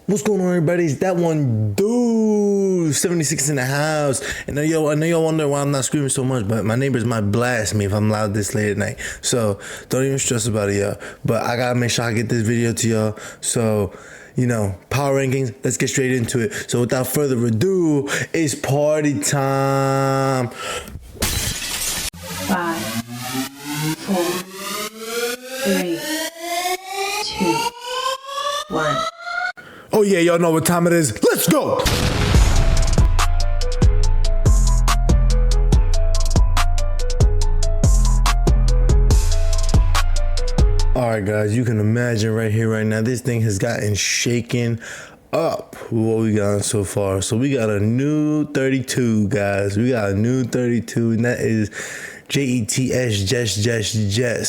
What's going on, everybody? It's that one dude, 76 in the house. And I know y'all wonder why I'm not screaming so much, but my neighbors might blast me if I'm loud this late at night. So don't even stress about it, y'all. But I gotta make sure I get this video to y'all. So, power rankings, let's get straight into it. So without further ado, it's party time. 5, 4, 3, 2, 1. Oh yeah, y'all know what time it is. Let's go! Alright guys, you can imagine right here, right now, this thing has gotten shaken up with what we got so far. So we got a new 32, guys. We got a new 32, and that is Jets,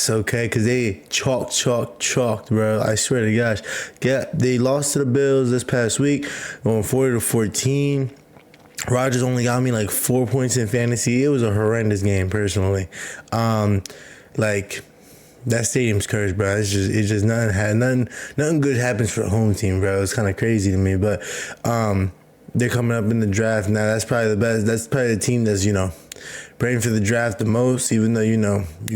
okay? Because they chalked, bro. I swear to gosh. Yeah, they lost to the Bills this past week, going 40-14. Rodgers only got me like 4 points in fantasy. It was a horrendous game, personally. That stadium's cursed, bro. It's just nothing good happens for a home team, bro. It's kind of crazy to me, but they're coming up in the draft now. That's probably the best. That's probably the team that's praying for the draft the most. Even though you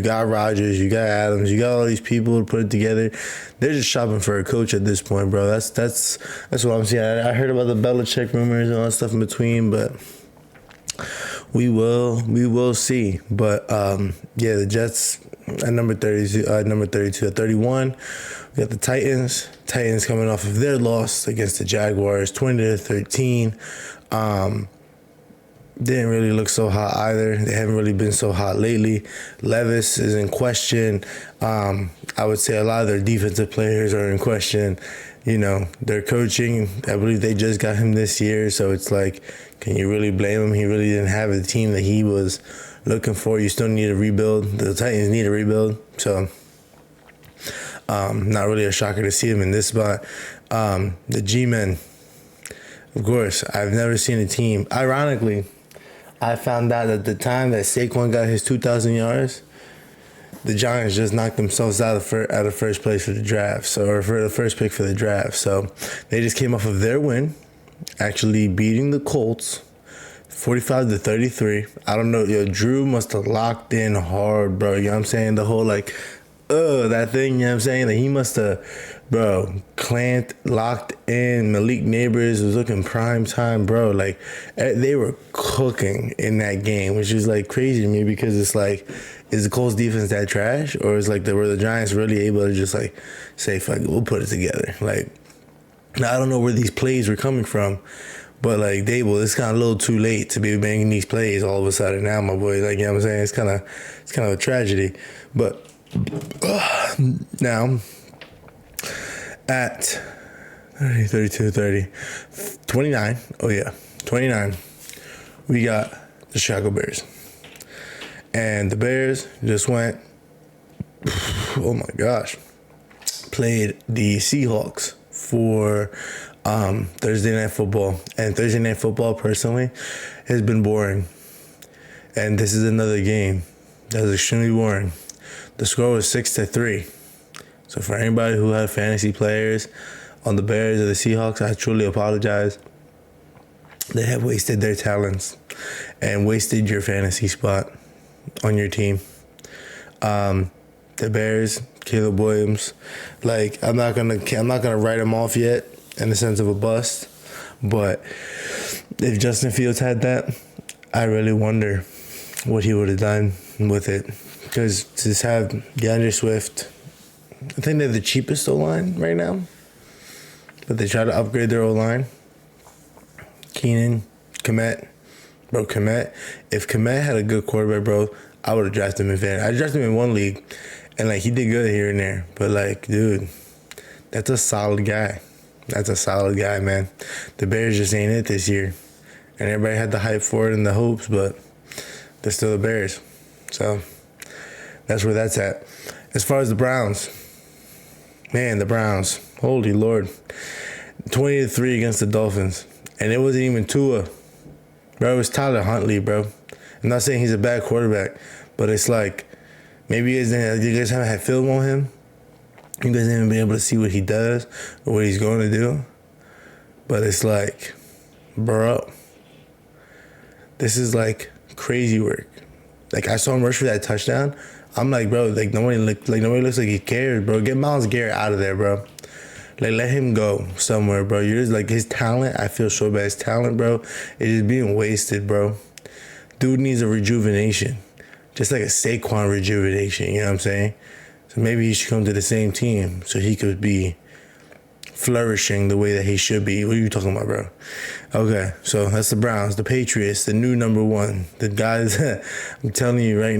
got Rodgers, you got Adams, you got all these people to put it together. They're just shopping for a coach at this point, bro. That's what I'm seeing. I heard about the Belichick rumors and all that stuff in between, but we will see. But yeah, the Jets at number 32, at 31. We got the Titans coming off of their loss against the Jaguars, 20-13. Didn't really look so hot either. They haven't really been so hot lately. Levis is in question. I would say a lot of their defensive players are in question. Their coaching, I believe they just got him this year, so it's like, can you really blame him? He really didn't have the team that he was looking for. You still need a rebuild. The Titans need a rebuild, so not really a shocker to see him in this spot. The G-Men, of course, I've never seen a team. Ironically, I found out at the time that Saquon got his 2,000 yards, the Giants just knocked themselves out of first place for the draft, or for the first pick for the draft. So they just came off of their win, actually beating the Colts 45-33. I don't know, Drew must have locked in hard, bro. You know what I'm saying? The whole that thing, you know what I'm saying? He must have, bro, locked in. Malik Neighbors was looking prime time, bro. They were cooking in that game, which is crazy to me, because it's is the Colts defense that trash? Or is were the Giants really able to just say, fuck it, we'll put it together? Now, I don't know where these plays were coming from, but it's kind of a little too late to be making these plays all of a sudden now, my boy. You know what I'm saying? It's kind of a tragedy. But now at 29, oh yeah, 29, we got the Chicago Bears. And the Bears just went, oh my gosh, played the Seahawks for Thursday Night Football. And Thursday Night Football, personally, has been boring. And this is another game that was extremely boring. The score was 6-3. So for anybody who had fantasy players on the Bears or the Seahawks, I truly apologize. They have wasted their talents and wasted your fantasy spot on your team. The Bears, Caleb Williams, I'm not gonna write him off yet in the sense of a bust, but if Justin Fields had that, I really wonder what he would have done with it. Because to have DeAndre Swift, I think they're the cheapest O-line right now, but they try to upgrade their O-line. Keenan, Komet. Bro, Komet. If Komet had a good quarterback, bro, I would have drafted him in fantasy. I drafted him in one league, and he did good here and there. But dude, that's a solid guy. That's a solid guy, man. The Bears just ain't it this year. And everybody had the hype for it and the hopes, but they're still the Bears. So that's where that's at. As far as the Browns, man, the Browns, holy Lord. 20-3 against the Dolphins. And it wasn't even Tua. Bro, it was Tyler Huntley, bro. I'm not saying he's a bad quarterback, but it's maybe you guys haven't had film on him. You guys haven't been able to see what he does or what he's going to do. But it's like, bro, this is like crazy work. Like I saw him rush for that touchdown. I'm like, bro, nobody looks like he cares, bro. Get Myles Garrett out of there, bro. Like let him go somewhere, bro. You're just like his talent. I feel so bad. His talent, bro, is just being wasted, bro. Dude needs a rejuvenation, just like a Saquon rejuvenation. You know what I'm saying? So maybe he should come to the same team so he could be flourishing the way that he should be. What are you talking about, bro? Okay, so that's the Browns, the Patriots, the new number one. The guys, I'm telling you right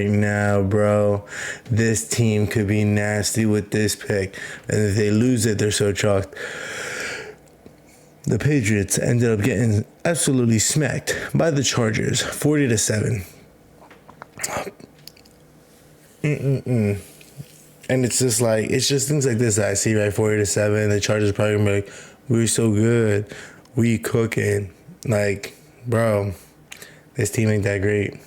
now, bro, this team could be nasty with this pick. And if they lose it, they're so chalked. The Patriots ended up getting absolutely smacked by the Chargers, 40-7. And it's just things like this that I see, right? 40-7. The Chargers probably gonna be like, we're so good, we cooking. Like, bro, this team ain't that great.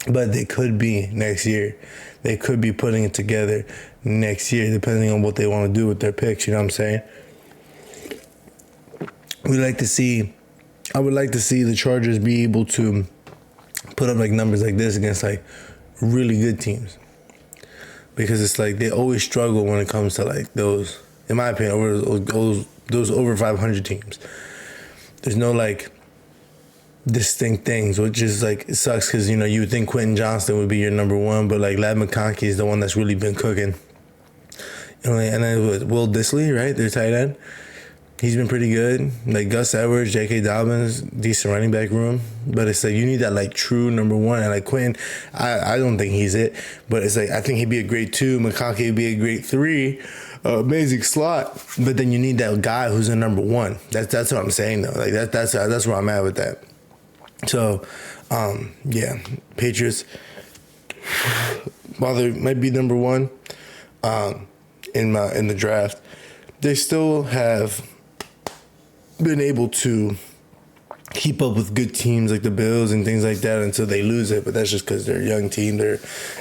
But they could be next year. They could be putting it together next year, depending on what they want to do with their picks. You know what I'm saying? I would like to see the Chargers be able to put up like numbers like this against like really good teams. Because it's like they always struggle when it comes to like those, in my opinion, over those over 500 teams. There's no like distinct things, which is like, it sucks because, you know, you would think Quentin Johnston would be your number one, but like Ladd McConkey is the one that's really been cooking. You know, and then with Will Dissly, right, their tight end. He's been pretty good. Like Gus Edwards, J.K. Dobbins, decent running back room. But it's like you need that like true number one. And like Quinn, I don't think he's it. But it's like I think he'd be a great 2. McConkey would be a great 3. Amazing slot. But then you need that guy who's a number 1. That's what I'm saying though. Like that's where I'm at with that. So, yeah, Patriots. While they might be number 1 in the draft, they still have been able to keep up with good teams like the Bills and things like that until they lose it. But that's just because they're a young team,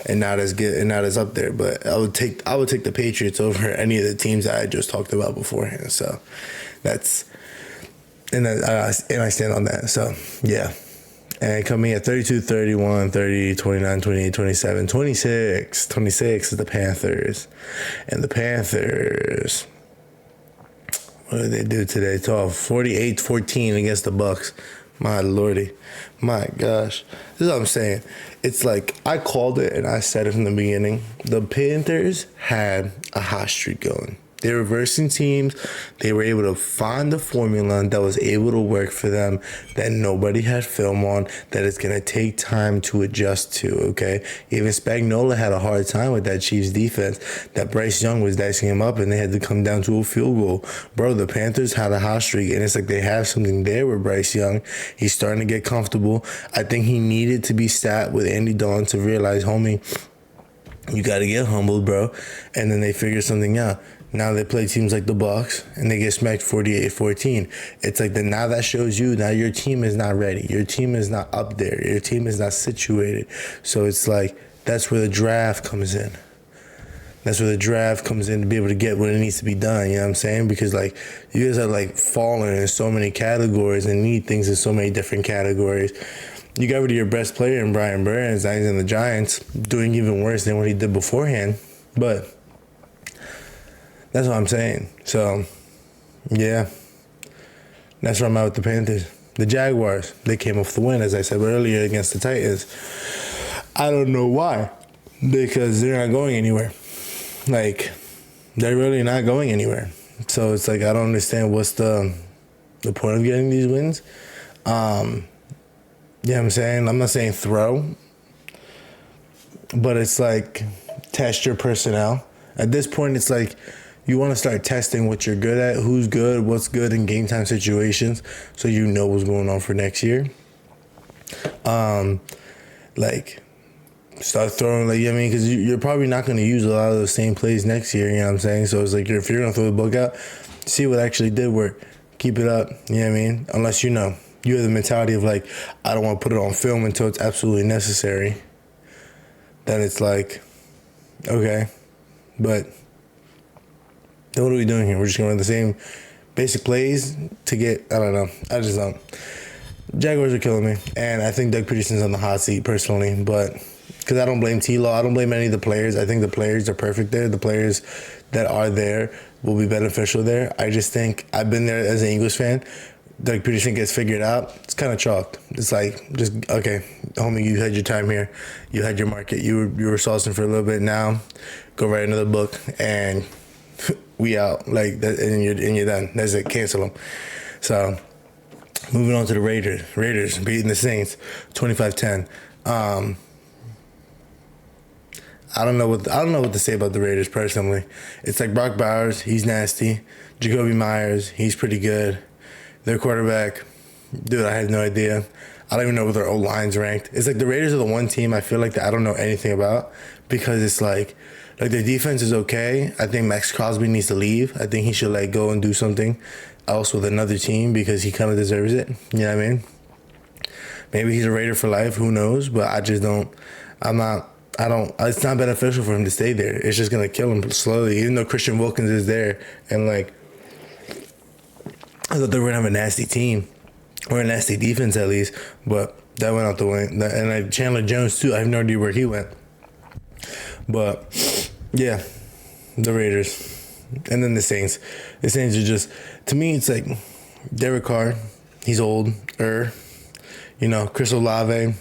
and not as good and not as up there. But I would take the Patriots over any of the teams that I just talked about beforehand. So that's and I stand on that. So yeah. And coming at 32, 31, 30, 29, 28, 27, 26. 26 is the Panthers. And the Panthers, what did they do today? 48-14 against the Bucks. My lordy. My gosh. This is what I'm saying. It's like, I called it and I said it from the beginning. The Panthers had a hot streak going. They were versing teams. They were able to find the formula that was able to work for them, that nobody had film on, that it's going to take time to adjust to, okay? Even Spagnuolo had a hard time with that Chiefs defense, that Bryce Young was dicing him up, and they had to come down to a field goal. Bro, the Panthers had a hot streak, and it's like they have something there with Bryce Young. He's starting to get comfortable. I think he needed to be sat with Andy Dalton to realize, homie, you got to get humbled, bro. And then they figured something out. Now they play teams like the Bucks and they get smacked 48-14. It's like now that shows you now your team is not ready. Your team is not up there. Your team is not situated. So it's like that's where the draft comes in. That's where the draft comes in to be able to get what it needs to be done. You know what I'm saying? Because like you guys are like falling in so many categories and need things in so many different categories. You got rid of your best player in Brian Burns. Now he's in the Giants, doing even worse than what he did beforehand. But that's what I'm saying. So, yeah. That's where I'm at with the Panthers. The Jaguars, they came off the win, as I said earlier, against the Titans. I don't know why. Because they're not going anywhere. Like, they're really not going anywhere. So, it's like, I don't understand what's the point of getting these wins. Yeah, I'm saying, I'm not saying throw. But it's like, test your personnel. At this point, it's like, you want to start testing what you're good at, who's good, what's good in game time situations, so you know what's going on for next year. Like, start throwing, like, you know what I mean? Because you're probably not going to use a lot of those same plays next year, you know what I'm saying? So it's like, if you're going to throw the book out, see what actually did work. Keep it up, you know what I mean? Unless you have the mentality of, like, I don't want to put it on film until it's absolutely necessary. Then it's like, okay, but then what are we doing here? We're just going to run the same basic plays to get. I don't know. I just don't. Jaguars are killing me, and I think Doug Peterson's on the hot seat personally, but because I don't blame T-Law, I don't blame any of the players. I think the players are perfect there. The players that are there will be beneficial there. I just think I've been there as an Eagles fan. Doug Peterson gets figured out. It's kind of chalked. It's like, just, okay, homie, you had your time here. You had your market. You were saucing for a little bit. Now, go write another book, and we out. Like, that, and you're done. That's it. Cancel them. So, moving on to the Raiders. Raiders beating the Saints 25-10. I don't know what to say about the Raiders personally. It's like Brock Bowers, he's nasty. Jacoby Myers, he's pretty good. Their quarterback, dude, I have no idea. I don't even know what their O-line's ranked. It's like the Raiders are the one team I feel like that I don't know anything about, because it's like their defense is okay. I think Max Crosby needs to leave. I think he should like go and do something else with another team because he kind of deserves it. You know what I mean? Maybe he's a Raider for life. Who knows? But I just don't. It's not beneficial for him to stay there. It's just going to kill him slowly, even though Christian Wilkins is there. And, like, I thought they were going to have a nasty team, or a nasty defense at least, but that went out the window. And like Chandler Jones, too, I have no idea where he went. But, yeah, the Raiders. And then the Saints. The Saints are just, to me, it's like Derek Carr, he's old. You know, Chris Olave,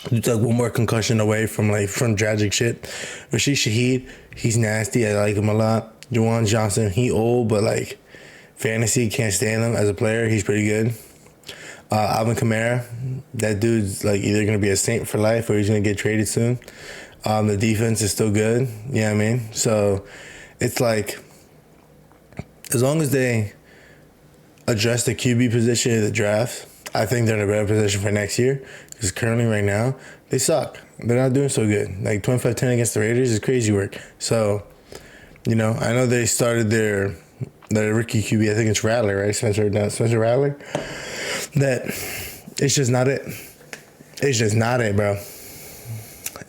he's like one more concussion away from tragic shit. Rashid Shaheed, he's nasty. I like him a lot. Juwan Johnson, he old, but like fantasy, can't stand him as a player. He's pretty good. Alvin Kamara, that dude's like either going to be a Saint for life or he's going to get traded soon. The defense is still good. You know what I mean? So it's like, as long as they address the QB position in the draft, I think they're in a better position for next year. Because currently, right now, they suck. They're not doing so good. Like 25-10 against the Raiders is crazy work. So, you know, I know they started their rookie QB. I think it's Rattler, right? Spencer Rattler. That it's just not it. It's just not it, bro.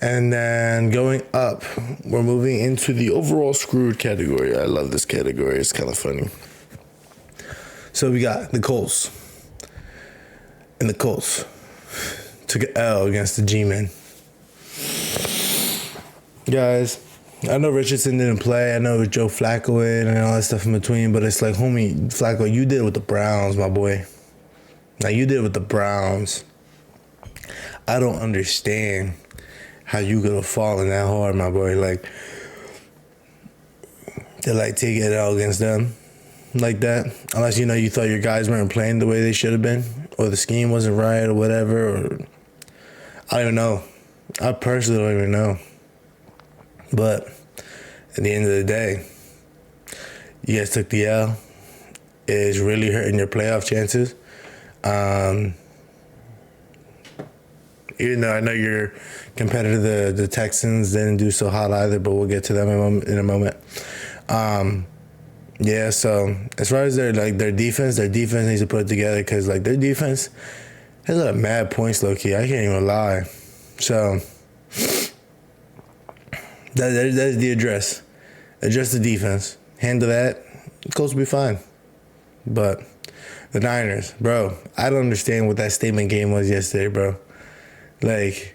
And then going up, we're moving into the overall screwed category. I love this category. It's kind of funny. So we got the Colts. And the Colts took an L against the G-Men. Guys, I know Richardson didn't play. I know Joe Flacco in and all that stuff in between. But it's like, homie, Flacco, you did it with the Browns, my boy. Now, you did it with the Browns. I don't understand how you could have fallen that hard, my boy. Like, to, like, take it out against them like that. Unless, you know, you thought your guys weren't playing the way they should have been. Or the scheme wasn't right or whatever. Or I don't even know. I personally don't even know. But at the end of the day, you guys took the L. It's really hurting your playoff chances. Even though I know your competitor, the Texans, didn't do so hot either, but we'll get to them in a moment. Yeah, so as far as their defense needs to put it together, because like their defense has a mad points low key. I can't even lie. So that's the address. Address the defense. Handle that. Colts will be fine. But the Niners, bro, I don't understand what that statement game was yesterday, bro. Like,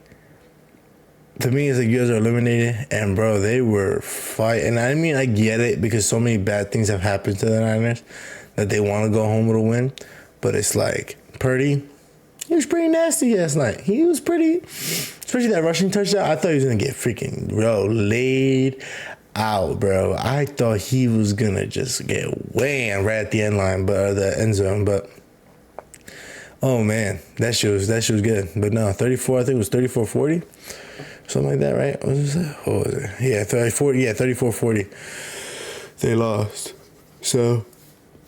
to me, it's like you guys are eliminated, and bro, they were fighting. I mean, I get it because so many bad things have happened to the Niners that they want to go home with a win. But it's like Purdy, he was pretty nasty last night. He was pretty, especially that rushing touchdown. I thought he was gonna get freaking laid out, bro. I thought he was gonna just get whammed right at the end line, but the end zone. But oh man, that shit was good. But no, 34. I think it was 34-40. Something like that, right? What was it? What was it? Yeah, 34-40. They lost. So,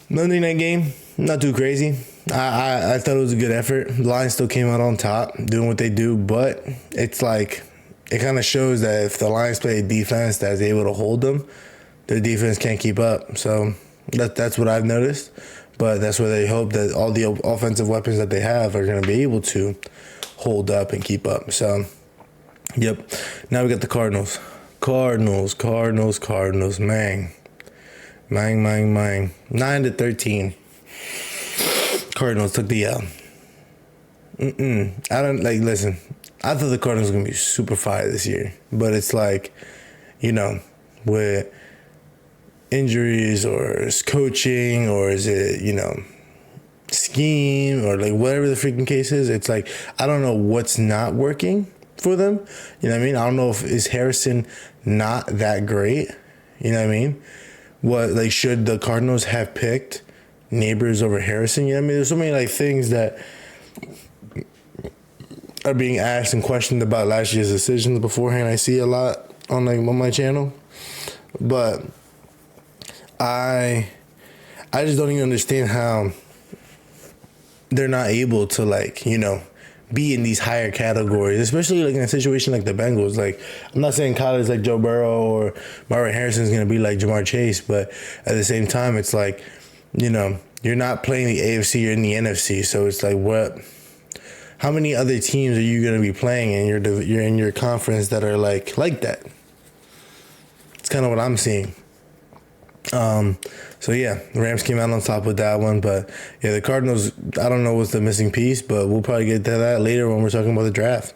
Monday night game, not too crazy. I thought it was a good effort. The Lions still came out on top, doing what they do, but it's like, it kind of shows that if the Lions play a defense that's able to hold them, their defense can't keep up. So, that's what I've noticed. But that's where they hope that all the offensive weapons that they have are going to be able to hold up and keep up. So, yep. Now we got the Cardinals. Cardinals, man. Mine. 9-13. Cardinals took the L. I don't listen. I thought the Cardinals were gonna be super fire this year, but it's like, with injuries or is coaching or is it scheme or like whatever the freaking case is. It's like I don't know what's not working for them. You know what I mean? I don't know if is Harrison not that great. You know what I mean? What should the Cardinals have picked Neighbors over Harrison? You know what I mean? There's so many things that are being asked and questioned about last year's decisions beforehand. I see a lot on my channel, but I just don't even understand how they're not able to be in these higher categories, especially in a situation like the Bengals. I'm not saying college like Joe Burrow or Marvin Harrison is going to be like Jamar Chase, but at the same time, it's you're not playing the AFC, you're in the NFC. So it's how many other teams are you going to be playing you're in your conference that are like that? It's kind of what I'm seeing. So yeah, the Rams came out on top with that one, but yeah, the Cardinals, I don't know what's the missing piece, but we'll probably get to that later when we're talking about the draft.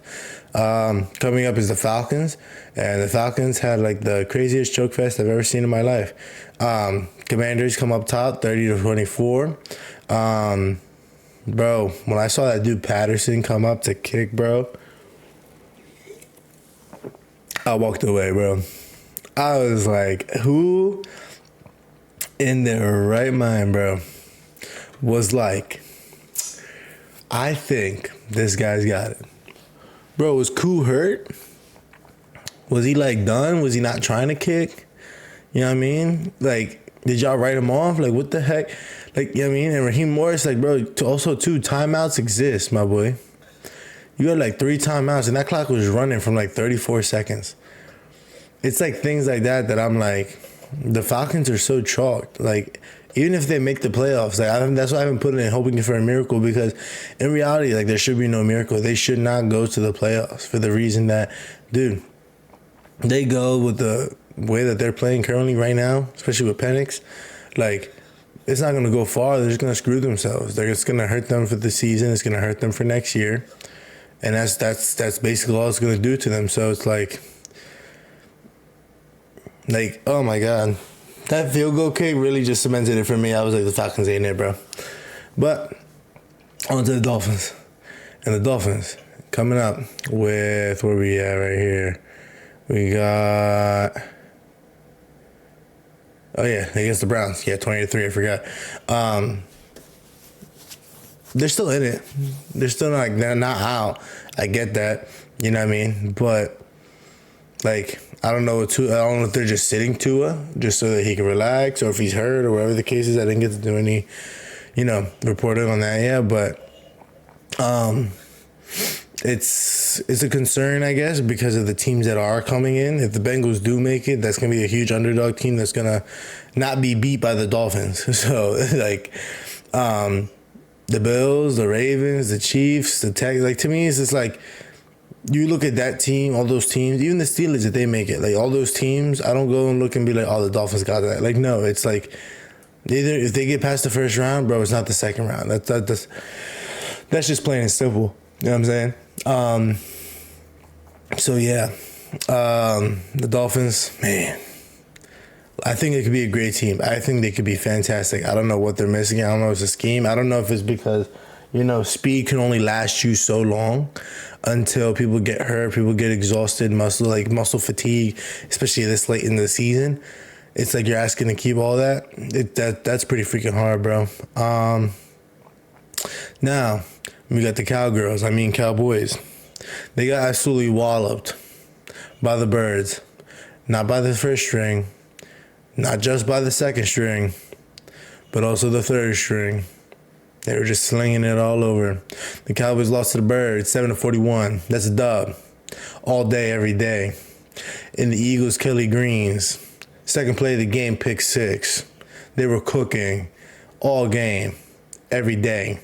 Coming up is the Falcons, and the Falcons had the craziest choke fest I've ever seen in my life. Commanders come up top, 30-24. Bro, when I saw that dude Patterson come up to kick, bro, I walked away, bro. I was like, who in their right mind, bro, was I think this guy's got it. Bro, was Koo hurt? Was he done? Was he not trying to kick? You know what I mean? Did y'all write him off? What the heck? You know what I mean? And Raheem Morris, bro, also two timeouts exist, my boy. You had 3 timeouts, and that clock was running from 34 seconds. It's things like that I'm the Falcons are so chalked. Even if they make the playoffs, that's why I haven't put it in hoping for a miracle, because in reality, there should be no miracle. They should not go to the playoffs for the reason that, dude, they go with the way that they're playing currently right now, especially with Penix, it's not going to go far. They're just going to screw themselves. It's going to hurt them for the season. It's going to hurt them for next year. And that's basically all it's going to do to them. So it's oh my God, that field goal kick really just cemented it for me. I was the Falcons ain't it, bro. But on to the Dolphins. And the Dolphins coming up with, where we at right here? We got, against the Browns. Yeah, 20-3, I forgot. They're still in it. They're still they're not out. I get that. You know what I mean? But, I don't know if they're just sitting Tua just so that he can relax, or if he's hurt or whatever the case is. I didn't get to do any, reporting on that yet, but it's a concern, I guess, because of the teams that are coming in. If the Bengals do make it, that's going to be a huge underdog team that's going to not be beat by the Dolphins. So, the Bills, the Ravens, the Chiefs, the Texans, to me, it's just you look at that team, all those teams, even the Steelers, if they make it, all those teams, I don't go and look and be oh, the Dolphins got that. No, it's either if they get past the first round, bro, it's not the second round. That's just plain and simple. You know what I'm saying? So yeah, the Dolphins, man, I think it could be a great team. I think they could be fantastic. I don't know what they're missing. I don't know if it's a scheme. I don't know if it's because, speed can only last you so long until people get hurt, people get exhausted, muscle fatigue, especially this late in the season. It's you're asking to keep all that. That's pretty freaking hard, bro. Now, we got the Cowboys. They got absolutely walloped by the Birds. Not by the first string, not just by the second string, but also the third string. They were just slinging it all over. The Cowboys lost to the Birds, 7-41. That's a dub. All day, every day. In the Eagles, Kelly Greens. Second play of the game, pick 6. They were cooking all game, every day.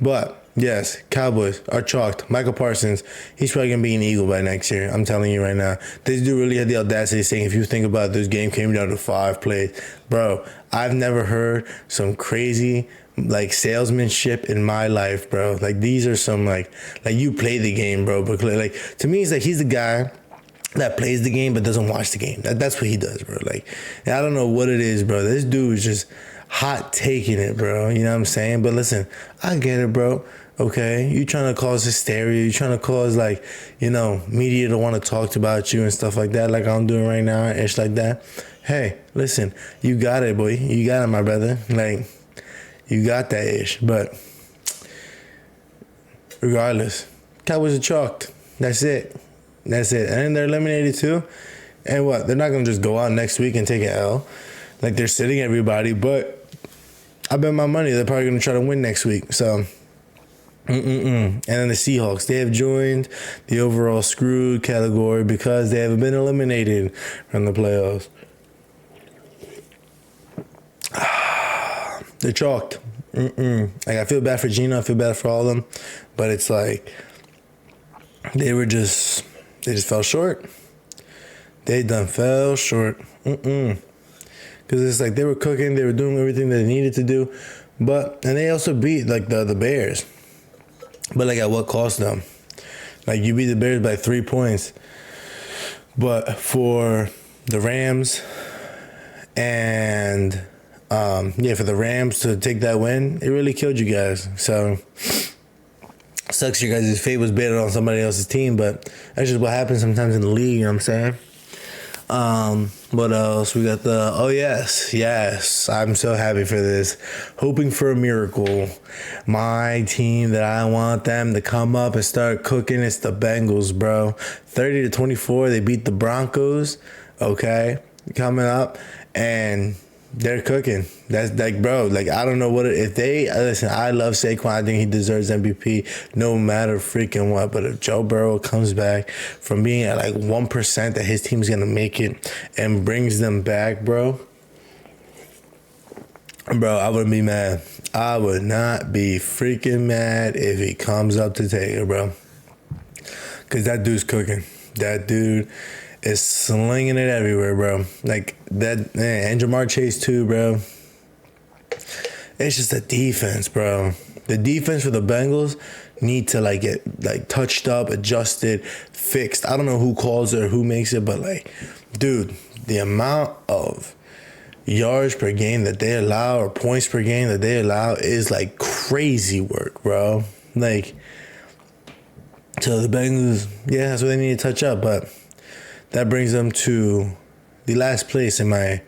But Yes, Cowboys are chalked. Michael Parsons, he's probably going to be an Eagle by next year. I'm telling you right now. This dude really had the audacity of saying, if you think about it, this game came down to 5 plays. Bro, I've never heard some crazy, like, salesmanship in my life, bro. Like, these are some, like you play the game, bro. But, like, to me, it's like he's the guy that plays the game but doesn't watch the game. That's what he does, bro. Like, I don't know what it is, bro. This dude is just hot taking it, bro. You know what I'm saying? But listen, I get it, bro. Okay, you trying to cause hysteria, you trying to cause, like, you know, media to want to talk about you and stuff like that, like I'm doing right now, and ish like that. Hey, listen, you got it, boy. You got it, my brother. Like, you got that ish. But regardless, Cowboys are chalked. That's it. That's it. And then they're eliminated too. And what? They're not going to just go out next week and take an L. Like, they're sitting everybody. But I bet my money they're probably going to try to win next week. So, And then the Seahawks, they have joined the overall screwed category because they have been eliminated from the playoffs. They're chalked. Like, I feel bad for Gino. I feel bad for all of them. But it's like they just fell short. They done fell short. Because it's like they were cooking. They were doing everything that they needed to do. And they also beat, like, the Bears. But, like, at what cost them? Like, you beat the Bears by 3 points. But for the Rams and, for the Rams to take that win, it really killed you guys. So, sucks your guys' fate was betted on somebody else's team, but that's just what happens sometimes in the league, you know what I'm saying? What else? We got yes, I'm so happy for this. Hoping for a miracle. My team that I want them to come up and start cooking, it's the Bengals, bro. 30-24, they beat the Broncos, okay? Coming up, and they're cooking. That's like, bro, like, I don't know listen, I love Saquon. I think he deserves MVP no matter freaking what. But if Joe Burrow comes back from being at like 1% that his team's going to make it and brings them back, bro, I wouldn't be mad. I would not be freaking mad if he comes up to take it, bro. Because that dude's cooking. That dude is slinging it everywhere, bro. Like, that, man, and Jamar Chase too, bro. It's just the defense, bro. The defense for the Bengals need to, like, get, like, touched up, adjusted, fixed. I don't know who calls it or who makes it, but, like, dude, the amount of yards per game that they allow or points per game that they allow is, like, crazy work, bro. Like, so the Bengals, yeah, that's what they need to touch up, but that brings them to the last place in my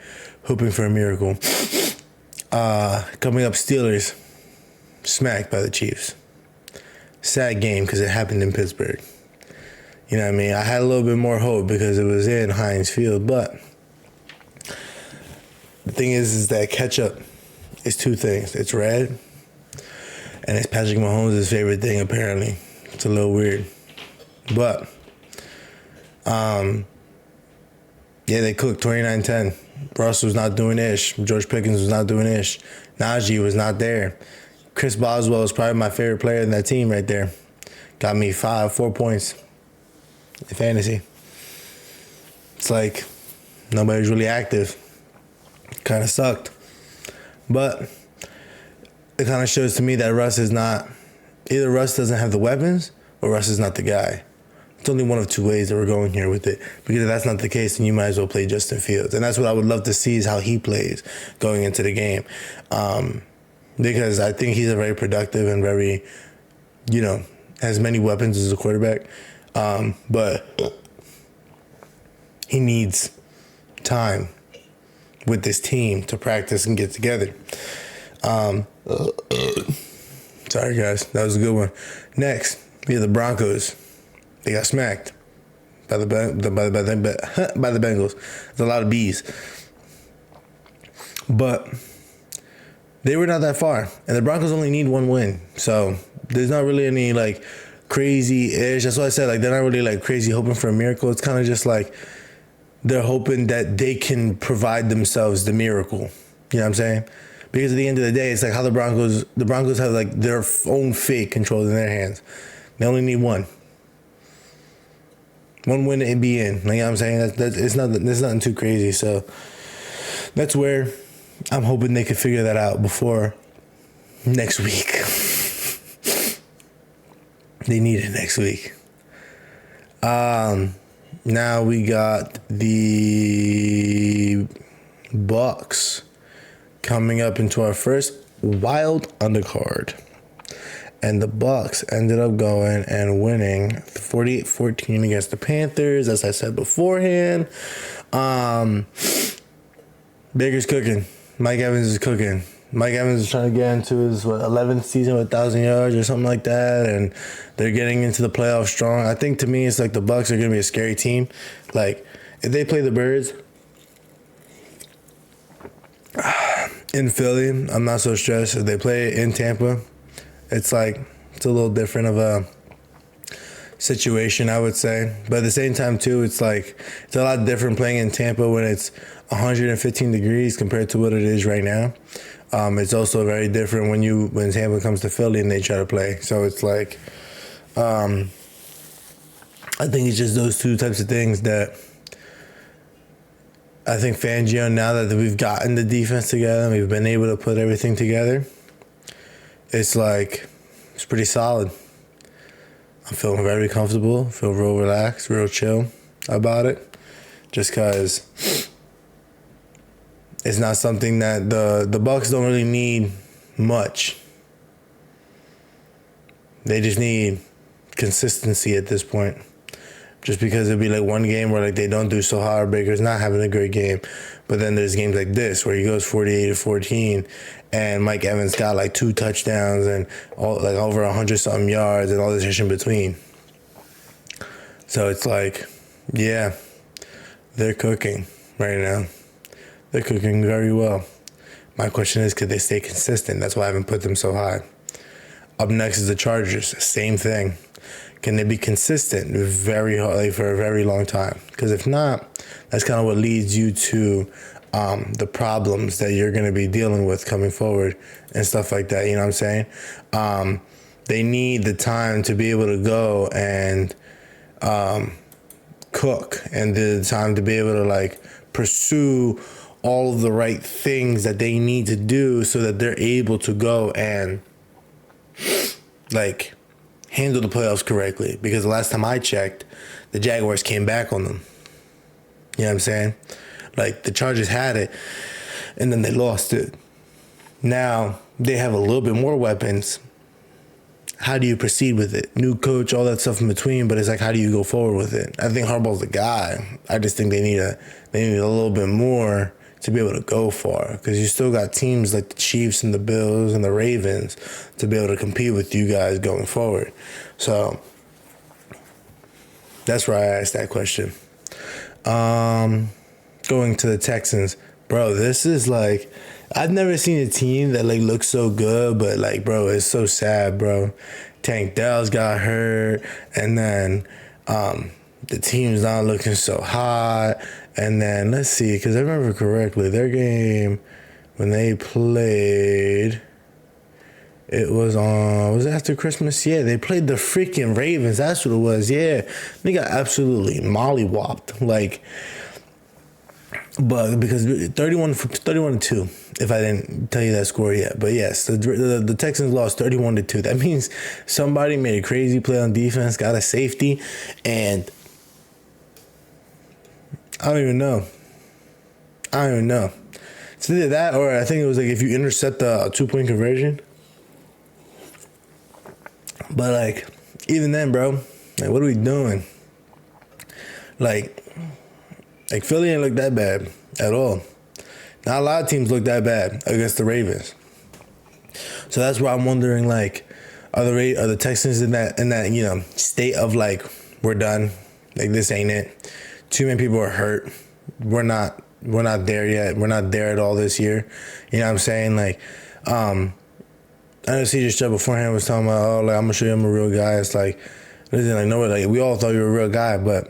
hoping for a miracle. Coming up, Steelers smacked by the Chiefs. Sad game because it happened in Pittsburgh. You know what I mean? I had a little bit more hope because it was in Heinz Field, but the thing is that ketchup is two things. It's red, and it's Patrick Mahomes' favorite thing, apparently. It's a little weird. But, they cooked 29-10. Russ was not doing ish. George Pickens was not doing ish. Najee was not there. Chris Boswell was probably my favorite player in that team right there. Got me 4 points in fantasy. It's like nobody's really active. Kind of sucked. But it kind of shows to me that Russ is not, either Russ doesn't have the weapons or Russ is not the guy. It's only one of two ways that we're going here with it. Because if that's not the case, then you might as well play Justin Fields. And that's what I would love to see is how he plays going into the game. Because I think he's a very productive and very, has many weapons as a quarterback. But he needs time with this team to practice and get together. Sorry, guys. That was a good one. Next, we have the Broncos. They got smacked by the Bengals. There's a lot of B's. But they were not that far. And the Broncos only need one win. So there's not really any, like, crazy-ish. That's why I said, like, they're not really, like, crazy hoping for a miracle. It's kind of just, like, they're hoping that they can provide themselves the miracle. You know what I'm saying? Because at the end of the day, it's like how the Broncos have like their own fate controlled in their hands. They only need one win and be in. Like, you know what I'm saying? It's nothing too crazy. So that's where I'm hoping they could figure that out before next week. They need it next week. Now we got the Bucks coming up into our first wild undercard. And the Bucks ended up going and winning 48-14 against the Panthers, as I said beforehand. Baker's cooking. Mike Evans is cooking. Mike Evans is trying to get into his 11th season with 1,000 yards or something like that, and they're getting into the playoffs strong. I think to me, it's like the Bucks are going to be a scary team. Like, if they play the Birds in Philly, I'm not so stressed. If they play in Tampa, it's a little different of a situation, I would say. But at the same time, too, it's a lot different playing in Tampa when it's 115 degrees compared to what it is right now. It's also very different when Tampa comes to Philly and they try to play. So it's like, I think it's just those two types of things that I think Fangio, now that we've gotten the defense together and we've been able to put everything together, it's pretty solid. I'm feeling very comfortable, feel real relaxed, real chill about it, just because it's not something that the Bucks don't really need much. They just need consistency at this point. Just because it'd be like one game where they don't do so hard, Baker's not having a great game. But then there's games like this where he goes 48-14 and Mike Evans got 2 touchdowns and over 100-something yards and all this shit in between. So it's yeah, they're cooking right now. They're cooking very well. My question is, could they stay consistent? That's why I haven't put them so high. Up next is the Chargers. Same thing. Can they be consistent very hard, for a very long time? Because if not, that's kind of what leads you to the problems that you're going to be dealing with coming forward and stuff like that. You know what I'm saying? They need the time to be able to go and cook, and the time to be able to pursue all of the right things that they need to do so that they're able to go and handle the playoffs correctly. Because the last time I checked, the Jaguars came back on them. You know what I'm saying? The Chargers had it, and then they lost it. Now, they have a little bit more weapons. How do you proceed with it? New coach, all that stuff in between, but it's how do you go forward with it? I think Harbaugh's the guy. I just think they need a little bit more to be able to go far, because you still got teams like the Chiefs and the Bills and the Ravens to be able to compete with you guys going forward. So that's why I asked that question. Going to the Texans, bro, this is I've never seen a team that looks so good, but bro, it's so sad, bro. Tank Dell's got hurt, and then the team's not looking so hot. And then let's see, because I remember correctly, their game when they played, it was it after Christmas? Yeah, they played the freaking Ravens. That's what it was. Yeah, they got absolutely mollywopped. But because 31-2, if I didn't tell you that score yet. But yes, the Texans lost 31-2. That means somebody made a crazy play on defense, got a safety, and I don't even know. It's either that, or I think it was if you intercept the 2-point conversion. But even then, bro, what are we doing? Philly ain't look that bad at all. Not a lot of teams look that bad against the Ravens. So that's why I'm wondering, are the Texans in that state of we're done, this ain't it. Too many people are hurt. We're not there yet. We're not there at all this year. You know what I'm saying? I know CJ Stroud beforehand was talking about, I'm gonna show you I'm a real guy. It's listen, no, we all thought you were a real guy, but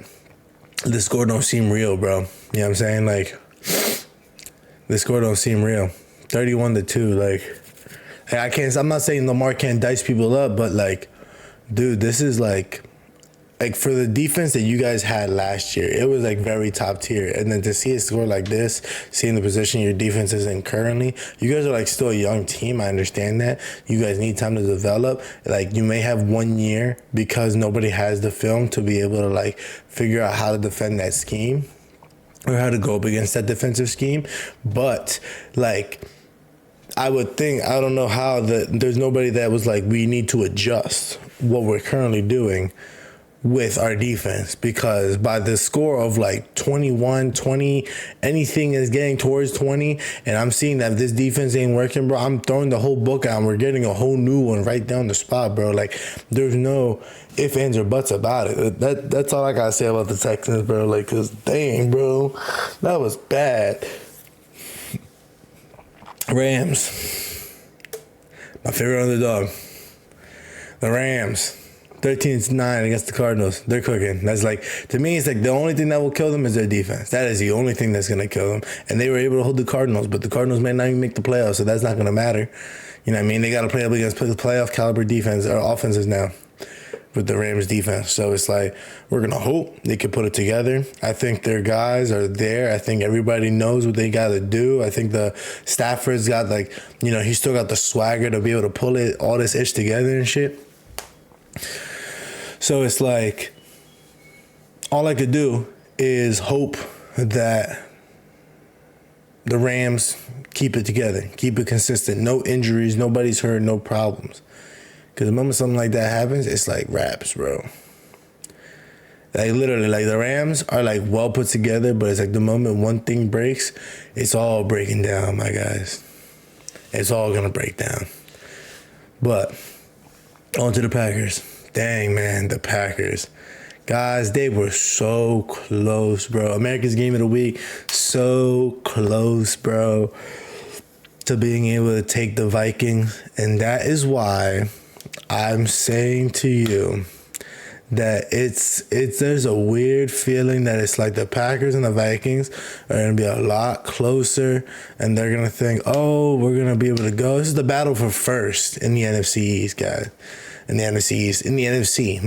the score don't seem real, bro. You know what I'm saying? The score don't seem real. 31-2. Like I can't. I'm not saying Lamar can't dice people up, but like, dude, this is like for the defense that you guys had last year, it was like very top tier. And then to see it score like this, seeing the position your defense is in currently, you guys are like still a young team. I understand that. You guys need time to develop. Like you may have 1 year because nobody has the film to be able to like figure out how to defend that scheme or how to go up against that defensive scheme. But like, I would think, I don't know how there's nobody that was like, we need to adjust what we're currently doing with our defense, because by the score of like 21, 20, anything is getting towards 20, and I'm seeing that if this defense ain't working, bro, I'm throwing the whole book out and we're getting a whole new one right down the spot, bro. Like, there's no ifs, ands, or buts about it. That's all I gotta say about the Texans, bro. Like, cause dang, bro, that was bad. Rams, my favorite underdog. The Rams. 13-9 against the Cardinals. They're cooking. That's like, to me, it's like the only thing that will kill them is their defense. That is the only thing that's going to kill them. And they were able to hold the Cardinals, but the Cardinals may not even make the playoffs, so that's not going to matter. You know what I mean? They got to play up against playoff caliber defense or offenses now with the Rams defense. So it's like, we're going to hope they can put it together. I think their guys are there. I think everybody knows what they got to do. I think the Stafford's got like, you know, he's still got the swagger to be able to pull it, all this ish together and shit. So it's like, all I could do is hope that the Rams keep it together, keep it consistent, no injuries, nobody's hurt, no problems. Because the moment something like that happens, it's like raps, bro. Like literally, like the Rams are like well put together, but it's like the moment one thing breaks, it's all breaking down, my guys. It's all gonna break down. But on to the Packers. Dang, man, the Packers. Guys, they were so close, bro. America's Game of the Week, so close, bro, to being able to take the Vikings. And that is why I'm saying to you that there's a weird feeling that it's like the Packers and the Vikings are going to be a lot closer, and they're going to think, oh, we're going to be able to go. This is the battle for first in the NFC East, guys. In the NFC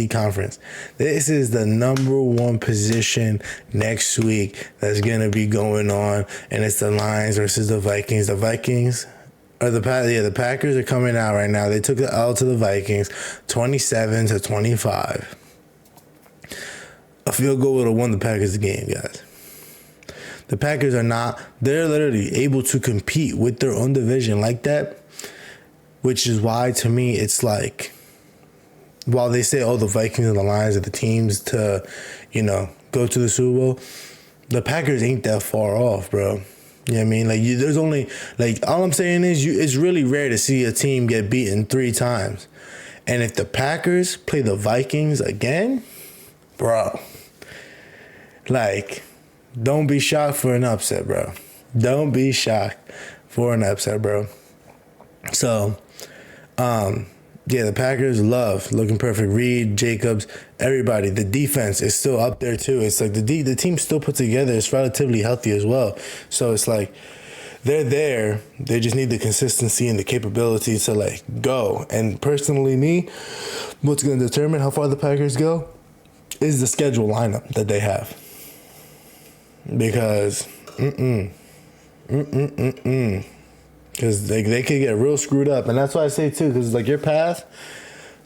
conference. This is the number one position next week that's going to be going on, and it's the Lions versus the Vikings. The Vikings are the Packers are coming out right now. They took the L to the Vikings, 27-25. A field goal would have won the Packers the game, guys. The Packers they're literally able to compete with their own division like that. Which is why, to me, it's like, while they say, oh, the Vikings and the Lions are the teams to, you know, go to the Super Bowl, the Packers ain't that far off, bro. You know what I mean? Like, there's only, like, all I'm saying is it's really rare to see a team get beaten 3 times. And if the Packers play the Vikings again, bro, like, don't be shocked for an upset, bro. Don't be shocked for an upset, bro. So, the Packers love looking perfect. Reed, Jacobs, everybody. The defense is still up there too. It's like the team's still put together. It's relatively healthy as well. So it's like they're there. They just need the consistency and the capability to like go. And personally, what's going to determine how far the Packers go is the schedule lineup that they have. Because, Because they could get real screwed up. And that's why I say, too, because, like, your path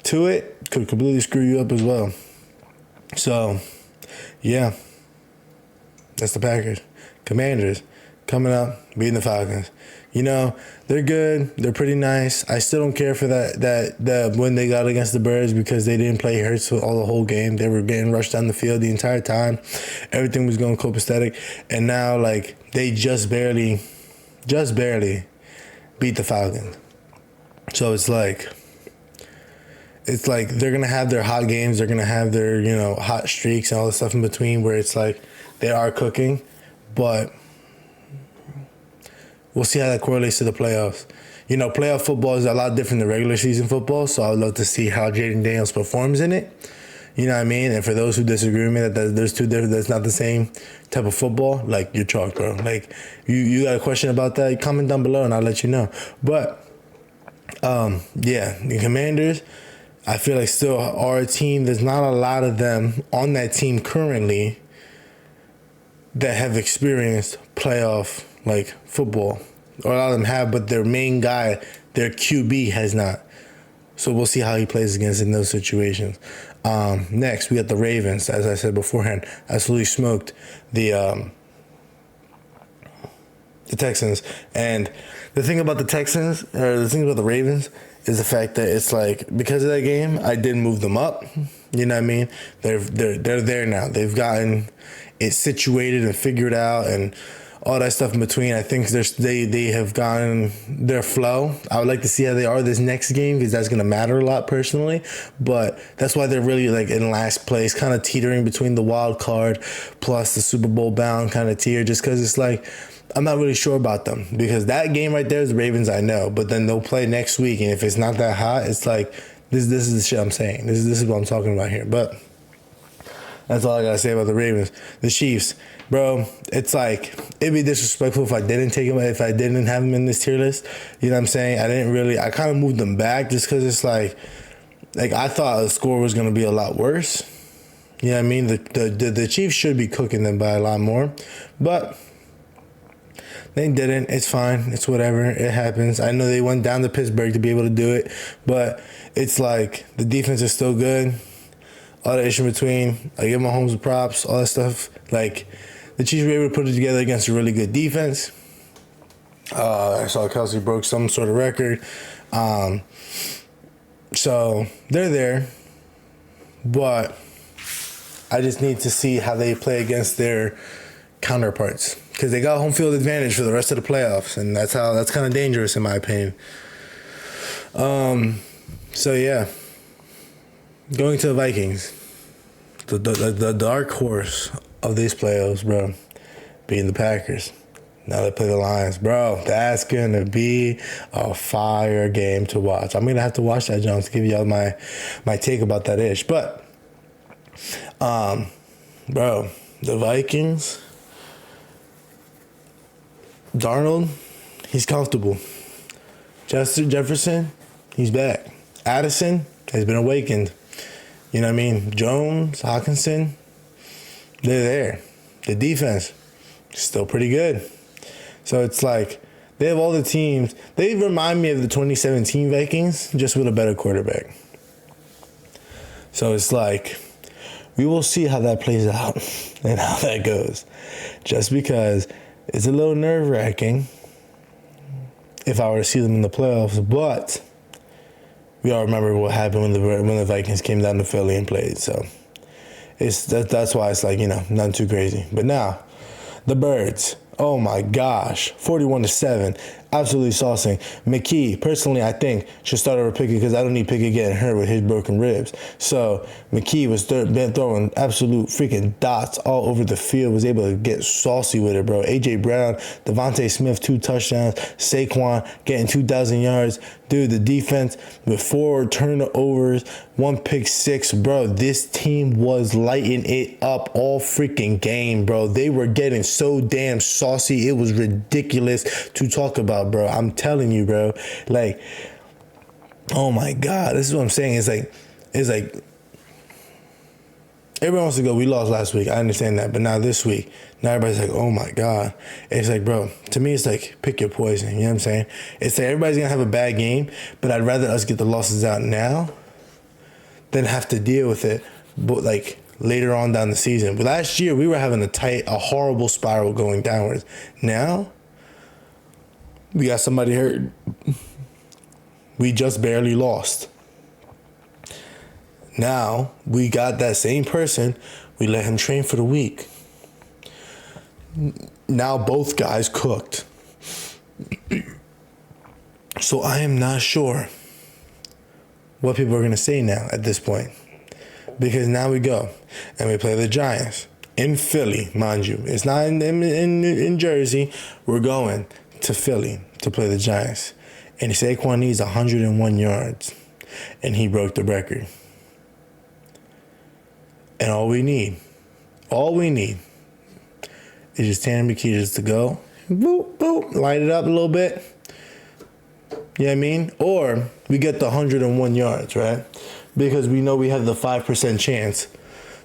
to it could completely screw you up as well. So, yeah. That's the Packers. Commanders coming up, beating the Falcons. You know, they're good. They're pretty nice. I still don't care for that win they got against the Birds because they didn't play Hurts the whole game. They were getting rushed down the field the entire time. Everything was going copacetic. And now, like, they just barely beat the Falcons. So it's like they're going to have their hot games. They're going to have their, you know, hot streaks and all the stuff in between where it's like they are cooking. But we'll see how that correlates to the playoffs. You know, playoff football is a lot different than regular season football. So I would love to see how Jaden Daniels performs in it. You know what I mean? And for those who disagree with me that there's two different, that's not the same type of football, like, you're chalked, bro. Like, you got a question about that, comment down below and I'll let you know. But yeah, the Commanders, I feel like still are a team. There's not a lot of them on that team currently that have experienced playoff like football. Or a lot of them have, but their main guy, their QB, has not. So we'll see how he plays against in those situations. Next, we got the Ravens, as I said beforehand, absolutely smoked the Texans. And the thing about the Texans, or the thing about the Ravens, is the fact that it's like, because of that game, I did move them up. You know what I mean? They're there now. They've gotten it situated and figured out and all that stuff in between. I think they have gotten their flow. I would like to see how they are this next game, because that's going to matter a lot personally. But that's why they're really like in last place, kind of teetering between the wild card plus the Super Bowl bound kind of tier, just because it's like, I'm not really sure about them, because that game right there is the Ravens, I know, but then they'll play next week, and if it's not that hot, it's like, this is the shit I'm saying. This is what I'm talking about here. But that's all I gotta say about the Ravens. The Chiefs, bro, it's like, it'd be disrespectful if I didn't take them, if I didn't have them in this tier list. You know what I'm saying? I kind of moved them back just because it's like I thought the score was gonna be a lot worse. You know what I mean? The Chiefs should be cooking them by a lot more, but they didn't. It's fine. It's whatever. It happens. I know they went down to Pittsburgh to be able to do it, but it's like the defense is still good. All the issue in between, I give Mahomes props, all that stuff. Like, the Chiefs were able to put it together against a really good defense. I saw Kelsey broke some sort of record. So they're there, but I just need to see how they play against their counterparts, because they got home field advantage for the rest of the playoffs, and that's kind of dangerous in my opinion. So yeah, going to the Vikings, the dark horse of these playoffs, bro, being the Packers. Now they play the Lions, bro. That's gonna be a fire game to watch. I'm gonna have to watch that, John, to give y'all my take about that ish. But, bro, the Vikings. Darnold, he's comfortable. Jefferson, he's back. Addison has been awakened. You know what I mean? Jones, Hawkinson, they're there. The defense, still pretty good. So it's like, they have all the teams. They remind me of the 2017 Vikings, just with a better quarterback. So it's like, we will see how that plays out and how that goes. Just because it's a little nerve-wracking if I were to see them in the playoffs, but we all remember what happened when the Vikings came down to Philly and played. So that's why it's like, you know, nothing too crazy. But now, the Birds. Oh my gosh, 41-7, absolutely saucing. McKee, personally, I think should start over Pickett, because I don't need Pickett getting hurt with his broken ribs. So McKee was throwing absolute freaking dots all over the field, was able to get saucy with it, bro. AJ Brown, Devontae Smith, 2 touchdowns, Saquon getting 2,000 yards. Dude, the defense with 4 turnovers, 1 pick 6, bro. This team was lighting it up all freaking game, bro. They were getting so damn saucy. It was ridiculous to talk about, bro. I'm telling you, bro. Like, oh my God. This is what I'm saying. It's like everyone wants to go, we lost last week. I understand that. But now this week, now everybody's like, oh my God. It's like, bro, to me, it's like, pick your poison. You know what I'm saying? It's like everybody's going to have a bad game, but I'd rather us get the losses out now than have to deal with it, but like later on down the season. But last year, we were having a horrible spiral going downwards. Now, we got somebody hurt. We just barely lost. Now, we got that same person. We let him train for the week. Now, both guys cooked. So, I am not sure what people are going to say now at this point. Because now we go and we play the Giants in Philly, mind you. It's not in Jersey. We're going to Philly to play the Giants. And Saquon needs 101 yards. And he broke the record. And all we need is just Tanner McKee just to go, boop, boop, light it up a little bit. You know what I mean? Or we get the 101 yards, right? Because we know we have the 5% chance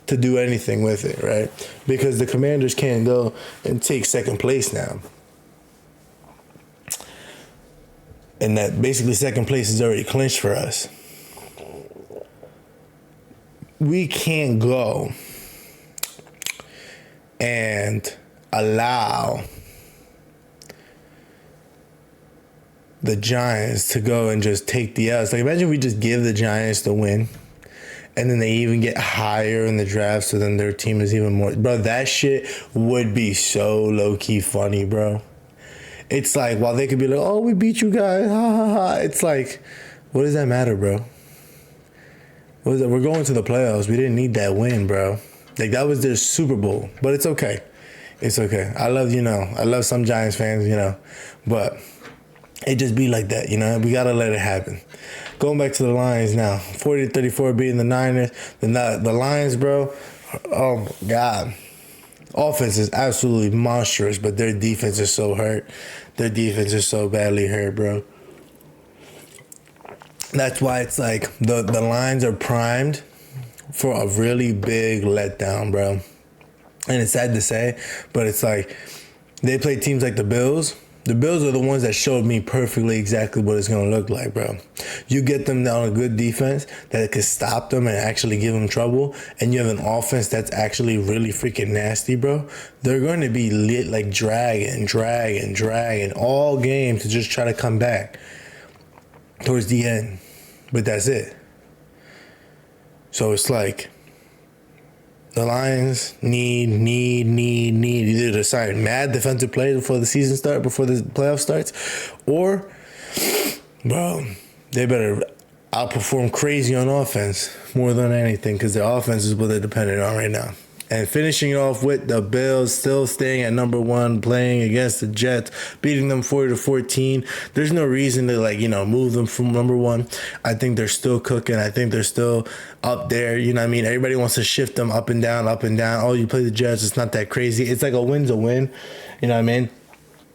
to do anything with it, right? Because the Commanders can't go and take second place now. And that basically second place is already clinched for us. We can't go and allow the Giants to go and just take the L's. Like, imagine we just give the Giants the win, and then they even get higher in the draft, so then their team is even more. Bro, that shit would be so low-key funny, bro. It's like, while they could be like, oh, we beat you guys, ha, ha, ha. It's like, what does that matter, bro? What is that? We're going to the playoffs. We didn't need that win, bro. Like, that was their Super Bowl. But it's okay. It's okay. I love some Giants fans, but it just be like that, We got to let it happen. Going back to the Lions now. 40-34 beating the Niners. The Lions, bro, oh, my God. Offense is absolutely monstrous, but their defense is so hurt. Their defense is so badly hurt, bro. That's why it's like the Lions are primed for a really big letdown, bro. And it's sad to say, but it's like they play teams like the Bills. The Bills are the ones that showed me perfectly exactly what it's going to look like, bro. You get them down a good defense that could stop them and actually give them trouble, and you have an offense that's actually really freaking nasty, bro. They're going to be lit, like dragging all game to just try to come back towards the end. But that's it. So it's like the Lions need either to sign mad defensive players before the season starts, before the playoff starts, or, bro, they better outperform crazy on offense more than anything, because their offense is what they're dependent on right now. And finishing off with the Bills still staying at number one, playing against the Jets, beating them 40-14. There's no reason to move them from number one. I think they're still cooking. I think they're still up there. You know what I mean? Everybody wants to shift them up and down, up and down. Oh, you play the Jets, it's not that crazy. It's like a win's a win. You know what I mean?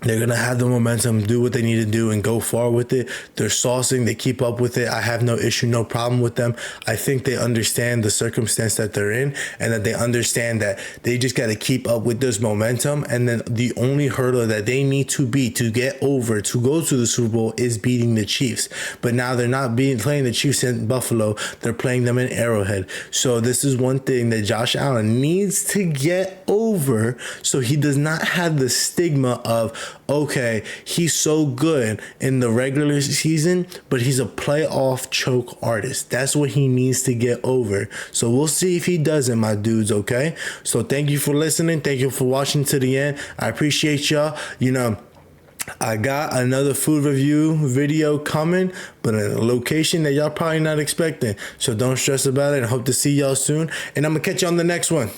They're going to have the momentum, do what they need to do, and go far with it. They're saucing. They keep up with it. I have no issue, no problem with them. I think they understand the circumstance that they're in, and that they understand that they just got to keep up with this momentum. And then the only hurdle that they need to beat to get over, to go to the Super Bowl, is beating the Chiefs. But now they're not playing the Chiefs in Buffalo. They're playing them in Arrowhead. So this is one thing that Josh Allen needs to get over, so he does not have the stigma of, okay, he's so good in the regular season, but he's a playoff choke artist. That's what he needs to get over. So we'll see if he does it, my dudes, okay? So thank you for listening. Thank you for watching to the end. I appreciate y'all. I got another food review video coming, but in a location that y'all probably not expecting. So don't stress about it. I hope to see y'all soon. And I'm going to catch you on the next one.